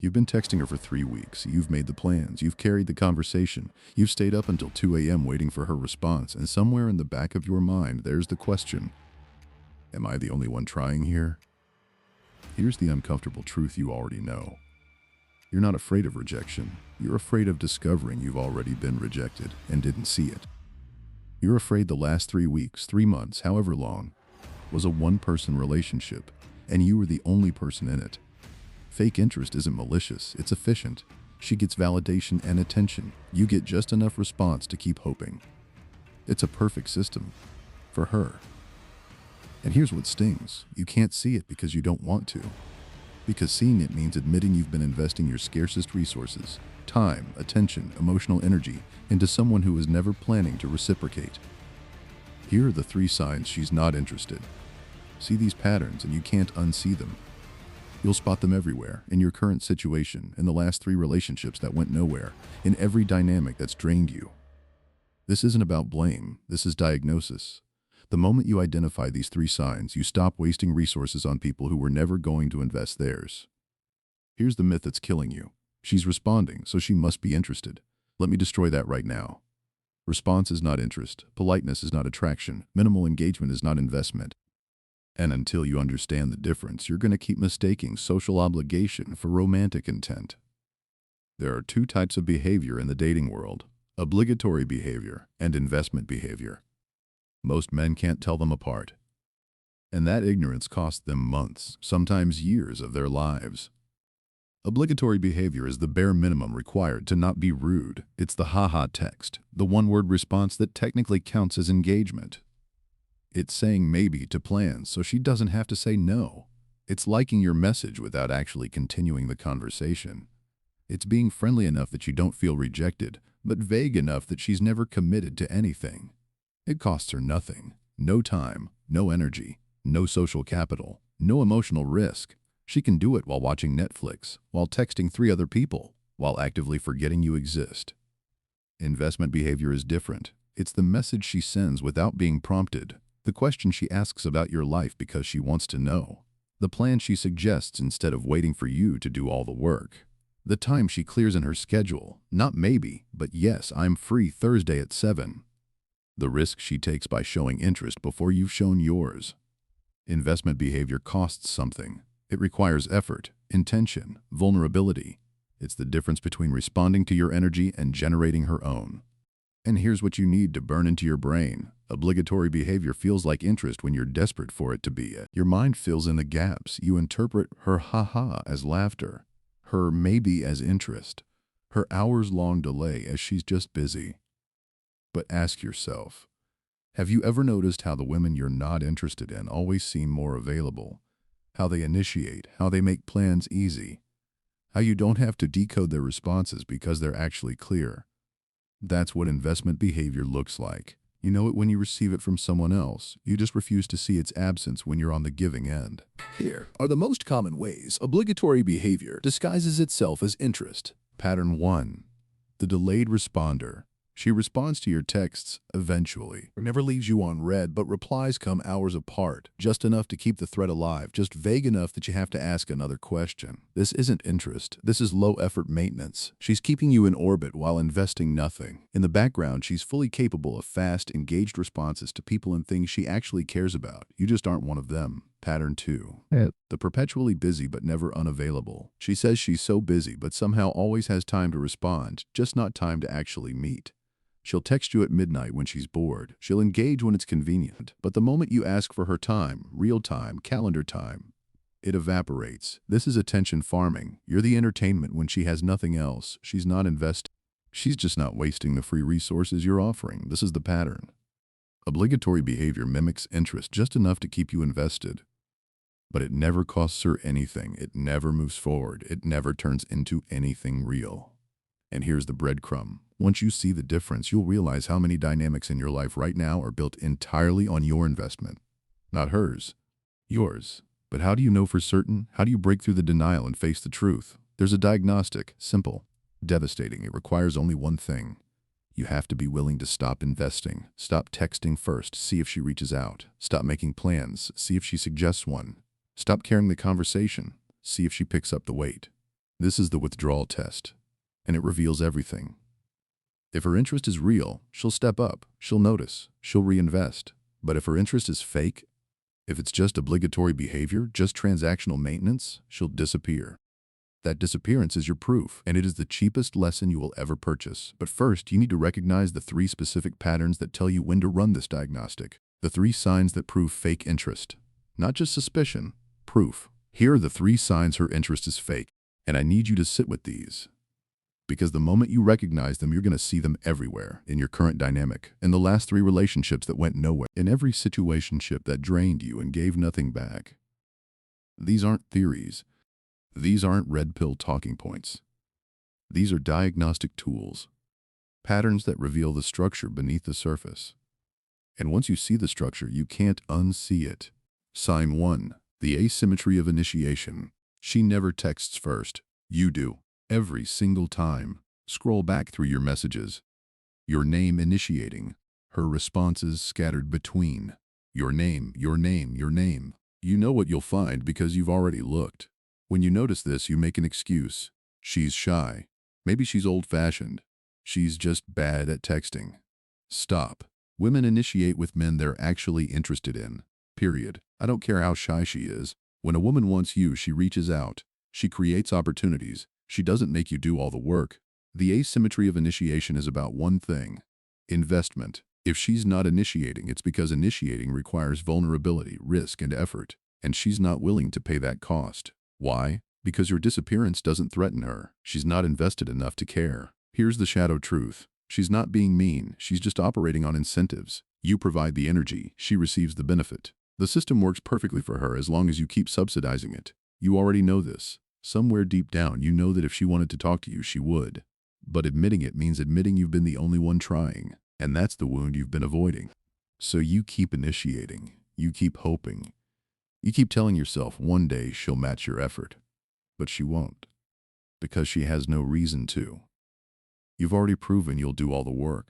You've been texting her for 3 weeks. You've made the plans. You've carried the conversation. You've stayed up until 2 a.m. waiting for her response. And somewhere in the back of your mind, there's the question, am I the only one trying here? Here's the uncomfortable truth you already know. You're not afraid of rejection. You're afraid of discovering you've already been rejected and didn't see it. You're afraid the last 3 weeks, 3 months, however long, was a one-person relationship, and you were the only person in it. Fake interest isn't malicious, it's efficient. She gets validation and attention. You get just enough response to keep hoping. It's a perfect system for her. And here's what stings. You can't see it because you don't want to. Because seeing it means admitting you've been investing your scarcest resources, time, attention, emotional energy, into someone who was never planning to reciprocate. Here are the 3 signs she's not interested. See these patterns and you can't unsee them. You'll spot them everywhere, in your current situation, in the last 3 relationships that went nowhere, in every dynamic that's drained you. This isn't about blame, this is diagnosis. The moment you identify these 3 signs, you stop wasting resources on people who were never going to invest theirs. Here's the myth that's killing you. She's responding, so she must be interested. Let me destroy that right now. Response is not interest. Politeness is not attraction. Minimal engagement is not investment. And until you understand the difference, you're going to keep mistaking social obligation for romantic intent. There are 2 types of behavior in the dating world: obligatory behavior and investment behavior. Most men can't tell them apart. And that ignorance costs them months, sometimes years of their lives. Obligatory behavior is the bare minimum required to not be rude. It's the ha-ha text, the one-word response that technically counts as engagement. It's saying maybe to plans so she doesn't have to say no. It's liking your message without actually continuing the conversation. It's being friendly enough that you don't feel rejected, but vague enough that she's never committed to anything. It costs her nothing. No time, no energy, no social capital, no emotional risk. She can do it while watching Netflix, while texting 3 other people, while actively forgetting you exist. Investment behavior is different. It's the message she sends without being prompted. The question she asks about your life because she wants to know. The plan she suggests instead of waiting for you to do all the work. The time she clears in her schedule. Not maybe, but yes, I'm free Thursday at 7. The risk she takes by showing interest before you've shown yours. Investment behavior costs something. It requires effort, intention, vulnerability. It's the difference between responding to your energy and generating her own. And here's what you need to burn into your brain. Obligatory behavior feels like interest when you're desperate for it to be it. Your mind fills in the gaps. You interpret her ha-ha as laughter, her maybe as interest, her hours-long delay as she's just busy. But ask yourself, have you ever noticed how the women you're not interested in always seem more available? How they initiate, how they make plans easy, how you don't have to decode their responses because they're actually clear. That's what investment behavior looks like. You know it when you receive it from someone else. You just refuse to see its absence when you're on the giving end. Here are the most common ways obligatory behavior disguises itself as interest. Pattern 1. The delayed responder. She responds to your texts eventually. Never leaves you on read, but replies come hours apart. Just enough to keep the thread alive, just vague enough that you have to ask another question. This isn't interest. This is low-effort maintenance. She's keeping you in orbit while investing nothing. In the background, she's fully capable of fast, engaged responses to people and things she actually cares about. You just aren't one of them. Pattern 2. The perpetually busy but never unavailable. She says she's so busy but somehow always has time to respond, just not time to actually meet. She'll text you at midnight when she's bored. She'll engage when it's convenient. But the moment you ask for her time, real time, calendar time, it evaporates. This is attention farming. You're the entertainment when she has nothing else. She's not investing. She's just not wasting the free resources you're offering. This is the pattern. Obligatory behavior mimics interest just enough to keep you invested. But it never costs her anything. It never moves forward. It never turns into anything real. And here's the breadcrumb. Once you see the difference, you'll realize how many dynamics in your life right now are built entirely on your investment. Not hers, yours. But how do you know for certain? How do you break through the denial and face the truth? There's a diagnostic, simple, devastating. It requires only one thing. You have to be willing to stop investing. Stop texting first, see if she reaches out. Stop making plans, see if she suggests one. Stop carrying the conversation, see if she picks up the weight. This is the withdrawal test, and it reveals everything. If her interest is real, she'll step up, she'll notice, she'll reinvest. But if her interest is fake, if it's just obligatory behavior, just transactional maintenance, she'll disappear. That disappearance is your proof, and it is the cheapest lesson you will ever purchase. But first, you need to recognize the 3 specific patterns that tell you when to run this diagnostic. The 3 signs that prove fake interest. Not just suspicion, proof. Here are the 3 signs her interest is fake, and I need you to sit with these. Because the moment you recognize them, you're going to see them everywhere, in your current dynamic, in the last 3 relationships that went nowhere, in every situationship that drained you and gave nothing back. These aren't theories. These aren't red pill talking points. These are diagnostic tools, patterns that reveal the structure beneath the surface. And once you see the structure, you can't unsee it. Sign 1. The asymmetry of initiation. She never texts first. You do. Every single time. Scroll back through your messages. Your name initiating. Her responses scattered between. Your name, your name, your name. You know what you'll find because you've already looked. When you notice this, you make an excuse. She's shy. Maybe she's old-fashioned. She's just bad at texting. Stop. Women initiate with men they're actually interested in. Period. I don't care how shy she is. When a woman wants you, she reaches out. She creates opportunities. She doesn't make you do all the work. The asymmetry of initiation is about one thing: investment. If she's not initiating, it's because initiating requires vulnerability, risk, and effort, and she's not willing to pay that cost. Why? Because your disappearance doesn't threaten her. She's not invested enough to care. Here's the shadow truth. She's not being mean. She's just operating on incentives. You provide the energy. She receives the benefit. The system works perfectly for her as long as you keep subsidizing it. You already know this. Somewhere deep down, you know that if she wanted to talk to you, she would. But admitting it means admitting you've been the only one trying, and that's the wound you've been avoiding. So you keep initiating. You keep hoping. You keep telling yourself one day she'll match your effort. But she won't. Because she has no reason to. You've already proven you'll do all the work.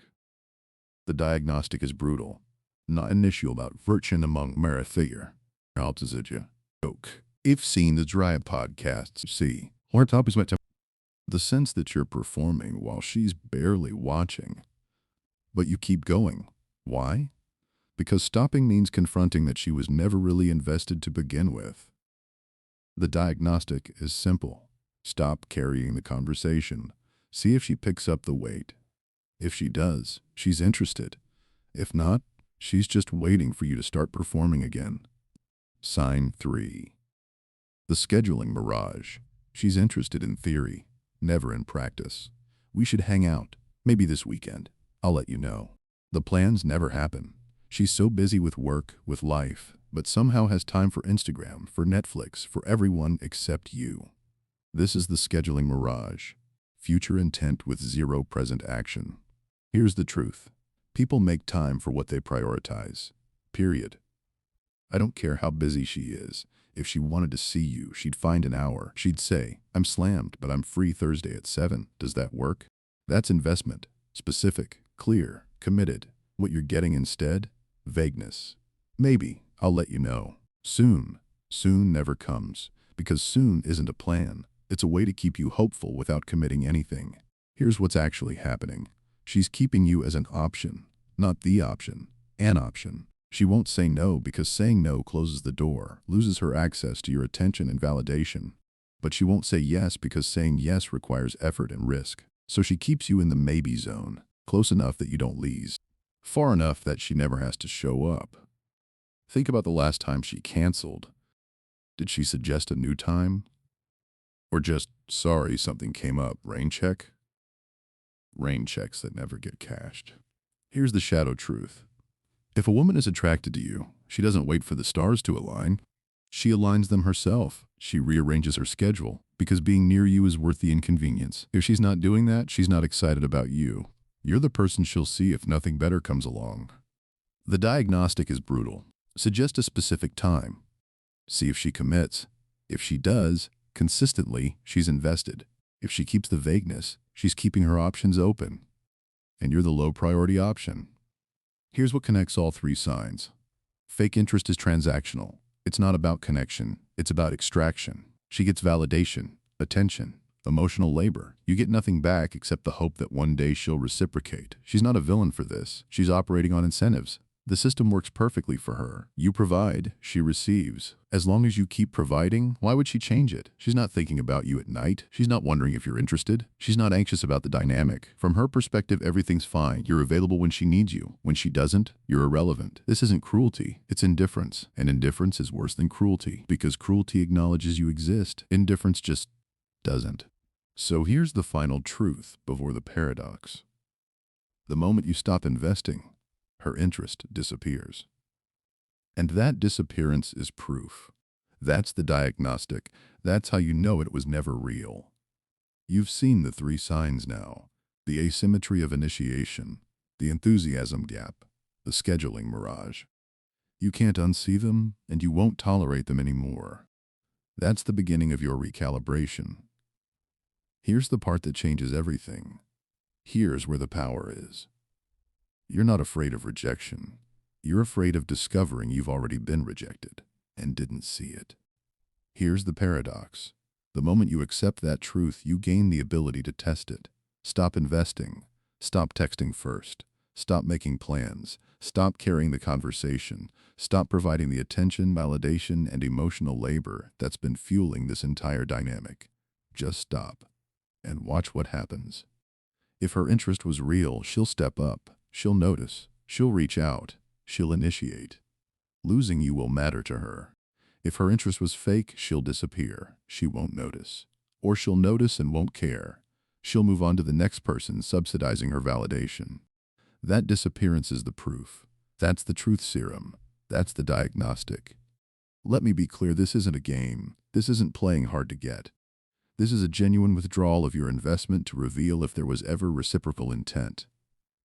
The diagnostic is brutal. Not an issue about virtue among Marathier. Joke. If seen the dry podcasts, see. The sense that you're performing while she's barely watching. But you keep going. Why? Because stopping means confronting that she was never really invested to begin with. The diagnostic is simple. Stop carrying the conversation. See if she picks up the weight. If she does, she's interested. If not, she's just waiting for you to start performing again. Sign 3. The scheduling mirage. She's interested in theory, never in practice. We should hang out, maybe this weekend. I'll let you know. The plans never happen. She's so busy with work, with life, but somehow has time for Instagram, for Netflix, for everyone except you. This is the scheduling mirage. Future intent with zero present action. Here's the truth. People make time for what they prioritize. Period. I don't care how busy she is. If she wanted to see you, she'd find an hour. She'd say, I'm slammed, but I'm free Thursday at 7. Does that work? That's investment. Specific, clear, committed. What you're getting instead? Vagueness. Maybe. I'll let you know. Soon. Soon never comes. Because soon isn't a plan. It's a way to keep you hopeful without committing anything. Here's what's actually happening. She's keeping you as an option. Not the option. An option. She won't say no because saying no closes the door, loses her access to your attention and validation. But she won't say yes because saying yes requires effort and risk. So she keeps you in the maybe zone, close enough that you don't leave, far enough that she never has to show up. Think about the last time she canceled. Did she suggest a new time? Or just, sorry, something came up, rain check? Rain checks that never get cashed. Here's the shadow truth. If a woman is attracted to you, she doesn't wait for the stars to align. She aligns them herself. She rearranges her schedule because being near you is worth the inconvenience. If she's not doing that, she's not excited about you. You're the person she'll see if nothing better comes along. The diagnostic is brutal. Suggest a specific time. See if she commits. If she does, consistently, she's invested. If she keeps the vagueness, she's keeping her options open. And you're the low priority option. Here's what connects all 3 signs. Fake interest is transactional. It's not about connection. It's about extraction. She gets validation, attention, Emotional labor. You get nothing back except the hope that one day she'll reciprocate. She's not a villain for this. She's operating on incentives. The system works perfectly for her. You provide, she receives. As long as you keep providing, why would she change it? She's not thinking about you at night. She's not wondering if you're interested. She's not anxious about the dynamic. From her perspective, everything's fine. You're available when she needs you. When she doesn't, you're irrelevant. This isn't cruelty. It's indifference. And indifference is worse than cruelty, because cruelty acknowledges you exist. Indifference just doesn't. So here's the final truth before the paradox. The moment you stop investing, her interest disappears. And that disappearance is proof. That's the diagnostic. That's how you know it was never real. You've seen the 3 signs now: the asymmetry of initiation, the enthusiasm gap, the scheduling mirage. You can't unsee them, and you won't tolerate them anymore. That's the beginning of your recalibration. Here's the part that changes everything. Here's where the power is. You're not afraid of rejection. You're afraid of discovering you've already been rejected and didn't see it. Here's the paradox. The moment you accept that truth, you gain the ability to test it. Stop investing. Stop texting first. Stop making plans. Stop carrying the conversation. Stop providing the attention, validation, and emotional labor that's been fueling this entire dynamic. Just stop and watch what happens. If her interest was real, she'll step up. She'll notice. She'll reach out. She'll initiate. Losing you will matter to her. If her interest was fake, she'll disappear. She won't notice. Or she'll notice and won't care. She'll move on to the next person, subsidizing her validation. That disappearance is the proof. That's the truth serum. That's the diagnostic. Let me be clear, this isn't a game. This isn't playing hard to get. This is a genuine withdrawal of your investment to reveal if there was ever reciprocal intent.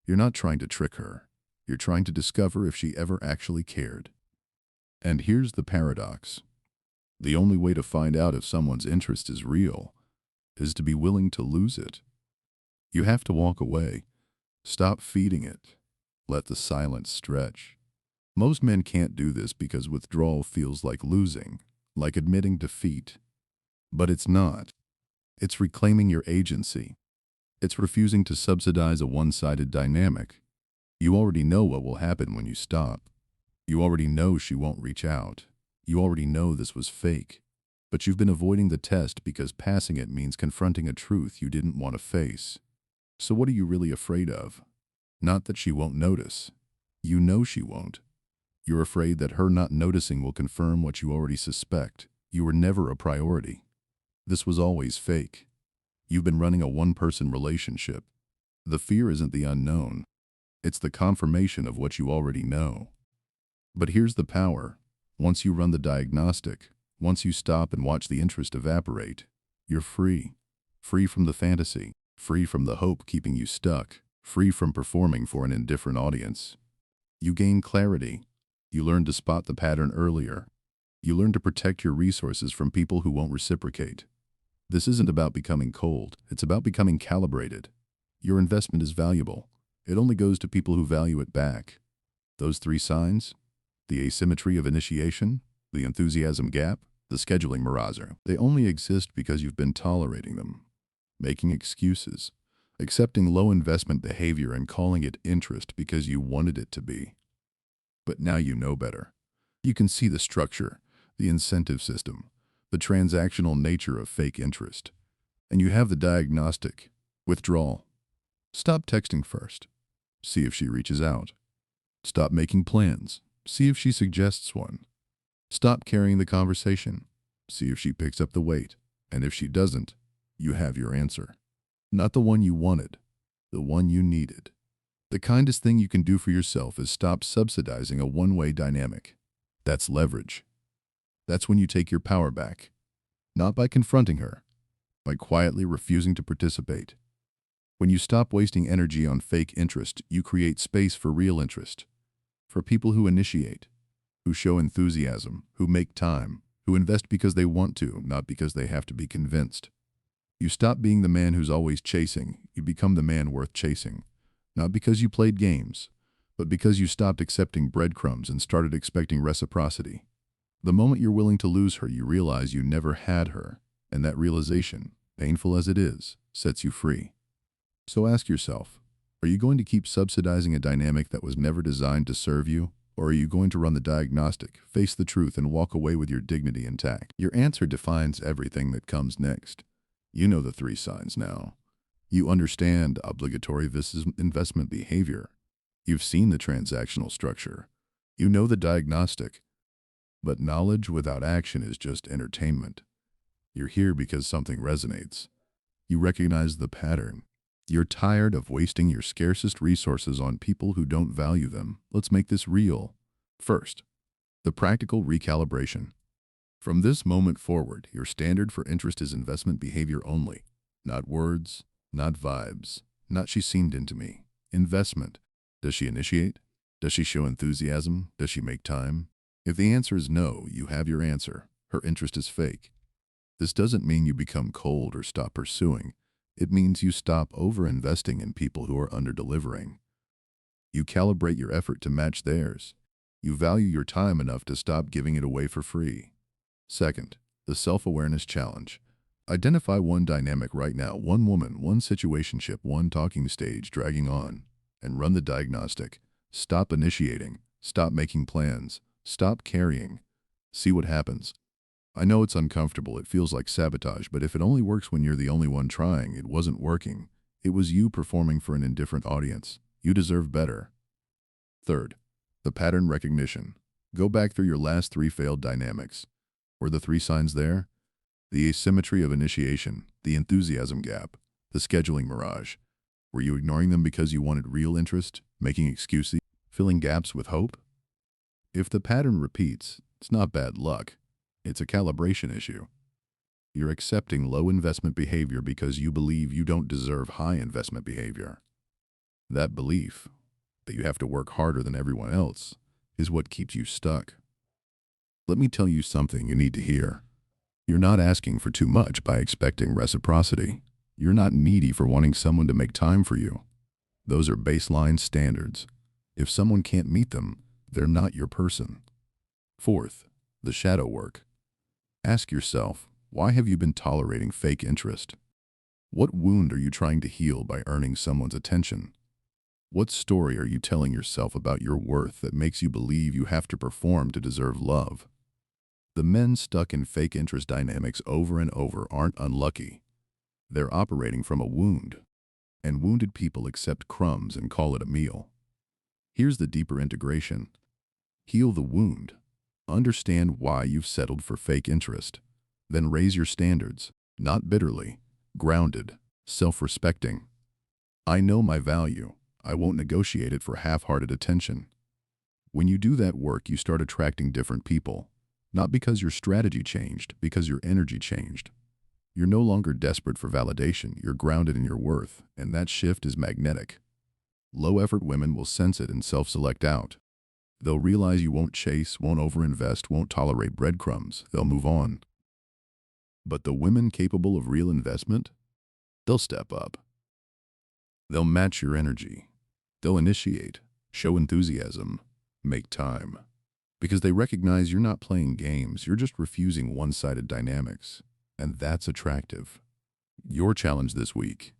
You're not trying to trick her. You're trying to discover if she ever actually cared. And here's the paradox. The only way to find out if someone's interest is real is to be willing to lose it. You have to walk away. Stop feeding it. Let the silence stretch. Most men can't do this because withdrawal feels like losing, like admitting defeat. But it's not. It's reclaiming your agency. It's refusing to subsidize a one-sided dynamic. You already know what will happen when you stop. You already know she won't reach out. You already know this was fake. But you've been avoiding the test because passing it means confronting a truth you didn't want to face. So what are you really afraid of? Not that she won't notice. You know she won't. You're afraid that her not noticing will confirm what you already suspect. You were never a priority. This was always fake. You've been running a one-person relationship. The fear isn't the unknown. It's the confirmation of what you already know. But here's the power. Once you run the diagnostic, once you stop and watch the interest evaporate, you're free. Free from the fantasy. Free from the hope keeping you stuck. Free from performing for an indifferent audience. You gain clarity. You learn to spot the pattern earlier. You learn to protect your resources from people who won't reciprocate. This isn't about becoming cold. It's about becoming calibrated. Your investment is valuable. It only goes to people who value it back. Those 3 signs, the asymmetry of initiation, the enthusiasm gap, the scheduling mirage, they only exist because you've been tolerating them, making excuses, accepting low investment behavior and calling it interest because you wanted it to be. But now you know better. You can see the structure, the incentive system, the transactional nature of fake interest. And you have the diagnostic, withdrawal. Stop texting first. See if she reaches out. Stop making plans. See if she suggests one. Stop carrying the conversation. See if she picks up the weight. And if she doesn't, you have your answer. Not the one you wanted, the one you needed. The kindest thing you can do for yourself is stop subsidizing a one-way dynamic. That's leverage. That's when you take your power back. Not by confronting her, by quietly refusing to participate. When you stop wasting energy on fake interest, you create space for real interest. For people who initiate, who show enthusiasm, who make time, who invest because they want to, not because they have to be convinced. You stop being the man who's always chasing. You become the man worth chasing. Not because you played games, but because you stopped accepting breadcrumbs and started expecting reciprocity. The moment you're willing to lose her, you realize you never had her, and that realization painful as it is, sets you free. So ask yourself, are you going to keep subsidizing a dynamic that was never designed to serve you? Or are you going to run the diagnostic, face the truth, and walk away with your dignity intact? Your answer defines everything that comes next. You know the 3 signs now. You understand obligatory investment behavior. You've seen the transactional structure. You know the diagnostic. But knowledge without action is just entertainment. You're here because something resonates. You recognize the pattern. You're tired of wasting your scarcest resources on people who don't value them. Let's make this real. First, the practical recalibration. From this moment forward, your standard for interest is investment behavior only. Not words, not vibes, not she seemed into me. Investment. Does she initiate? Does she show enthusiasm? Does she make time? If the answer is no, you have your answer. Her interest is fake. This doesn't mean you become cold or stop pursuing. It means you stop over-investing in people who are under-delivering. You calibrate your effort to match theirs. You value your time enough to stop giving it away for free. Second, the self-awareness challenge. Identify one dynamic right now, one woman, one situationship, one talking stage dragging on, and run the diagnostic. Stop initiating. Stop making plans. Stop carrying. See what happens. I know it's uncomfortable, it feels like sabotage, but if it only works when you're the only one trying, it wasn't working. It was you performing for an indifferent audience. You deserve better. Third, the pattern recognition. Go back through your last 3 failed dynamics. Were the 3 signs there? The asymmetry of initiation, the enthusiasm gap, the scheduling mirage. Were you ignoring them because you wanted real interest, making excuses, filling gaps with hope? If the pattern repeats, it's not bad luck. It's a calibration issue. You're accepting low investment behavior because you believe you don't deserve high investment behavior. That belief, that you have to work harder than everyone else, is what keeps you stuck. Let me tell you something you need to hear. You're not asking for too much by expecting reciprocity. You're not needy for wanting someone to make time for you. Those are baseline standards. If someone can't meet them, they're not your person. Fourth, the shadow work. Ask yourself, why have you been tolerating fake interest? What wound are you trying to heal by earning someone's attention? What story are you telling yourself about your worth that makes you believe you have to perform to deserve love? The men stuck in fake interest dynamics over and over aren't unlucky. They're operating from a wound, and wounded people accept crumbs and call it a meal. Here's the deeper integration. Heal the wound. Understand why you've settled for fake interest. Then raise your standards, not bitterly, grounded, self-respecting. I know my value. I won't negotiate it for half-hearted attention. When you do that work, you start attracting different people. Not because your strategy changed, because your energy changed. You're no longer desperate for validation. You're grounded in your worth, and that shift is magnetic. Low-effort women will sense it and self-select out. They'll realize you won't chase, won't overinvest, won't tolerate breadcrumbs. They'll move on. But the women capable of real investment, they'll step up. They'll match your energy. They'll initiate, show enthusiasm, make time. Because they recognize you're not playing games, you're just refusing one-sided dynamics. And that's attractive. Your challenge this week.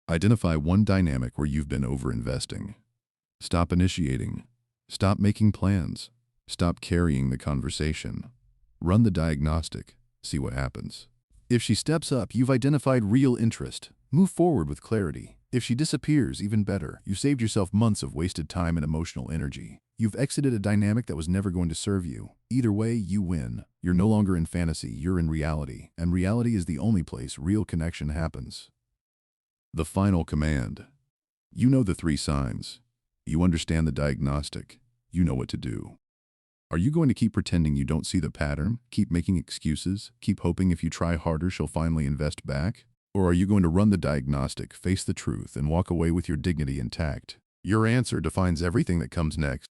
Identify one dynamic where you've been overinvesting. Stop initiating. Stop making plans. Stop carrying the conversation. Run the diagnostic. See what happens. If she steps up, you've identified real interest. Move forward with clarity. If she disappears, even better. You've saved yourself months of wasted time and emotional energy. You've exited a dynamic that was never going to serve you. Either way, you win. You're no longer in fantasy, you're in reality. And reality is the only place real connection happens. The final command. You know the 3 signs. You understand the diagnostic. You know what to do. Are you going to keep pretending you don't see the pattern? Keep making excuses? Keep hoping if you try harder she'll finally invest back? Or are you going to run the diagnostic, face the truth, and walk away with your dignity intact? Your answer defines everything that comes next.